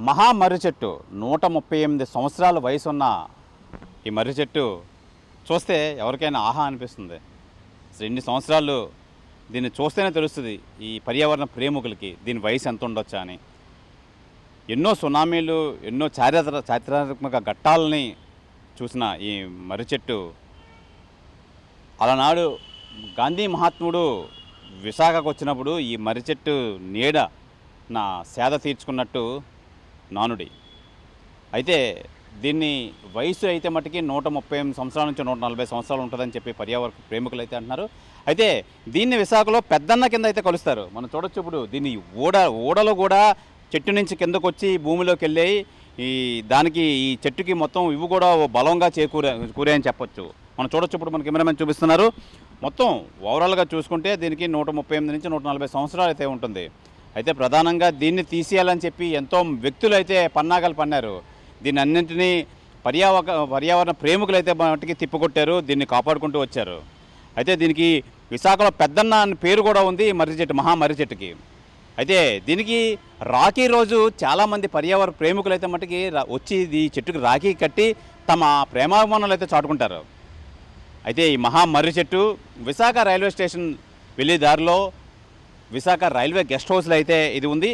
మహా మర్రి చెట్టు 138 సంవత్సరాల వయసున్న ఈ మర్రి చెట్టు చూస్తే ఎవరికైనా ఆహా అనిపిస్తుంది. అసలు ఇన్ని సంవత్సరాలు దీన్ని చూస్తేనే తెలుస్తుంది ఈ పర్యావరణ ప్రేమికులకి దీని వయసు ఎంత ఉండొచ్చా అని. ఎన్నో సునామీలు, ఎన్నో చారిత్రాత్మక ఘట్టాలని చూసిన ఈ మర్రి చెట్టు అలనాడు గాంధీ మహాత్ముడు విశాఖకు వచ్చినప్పుడు ఈ మర్రి చెట్టు నీడ నా సేద తీర్చుకున్నట్టు నానుడి. అయితే దీన్ని వయసు అయితే మటుకి 138 సంవత్సరాల నుంచి 140 సంవత్సరాలు ఉంటుందని చెప్పి పర్యావరణ ప్రేమికులు అయితే అంటున్నారు. అయితే దీన్ని విశాఖలో పెద్దన్న కింద అయితే కొలుస్తారు. మనం చూడొచ్చు. ఇప్పుడు దీన్ని ఊడలు కూడా చెట్టు నుంచి కిందకు వచ్చి భూమిలోకి వెళ్ళాయి. ఈ చెట్టుకి మొత్తం ఇవి కూడా బలంగా కూరాయని చెప్పొచ్చు. మనం చూడొచ్చు. ఇప్పుడు మన కెమెరామెన్ చూపిస్తున్నారు. మొత్తం ఓవరాల్గా చూసుకుంటే దీనికి 138 నుంచి 140 సంవత్సరాలు అయితే ఉంటుంది. అయితే ప్రధానంగా దీన్ని తీసేయాలని చెప్పి ఎంతో వ్యక్తులు అయితే పన్నాగాలు పన్నారు. దీన్ని అన్నింటినీ పర్యావరణ ప్రేమికులు అయితే మట్టికి తిప్పికొట్టారు. దీన్ని కాపాడుకుంటూ వచ్చారు. అయితే దీనికి విశాఖలో పెద్దన్న అని పేరు కూడా ఉంది మర్రి చెట్టు, మహా మర్రి చెట్టుకి. అయితే దీనికి రాఖీ రోజు చాలామంది పర్యావరణ ప్రేమికులు అయితే మట్టుకి వచ్చి ఈ చెట్టుకి రాఖీ కట్టి తమ ప్రేమాభిమానాలు అయితే చాటుకుంటారు. అయితే ఈ మహా మర్రి చెట్టు విశాఖ రైల్వే స్టేషన్ వెళ్ళే దారిలో విశాఖ రైల్వే గెస్ట్ హౌస్లో అయితే ఇది ఉంది.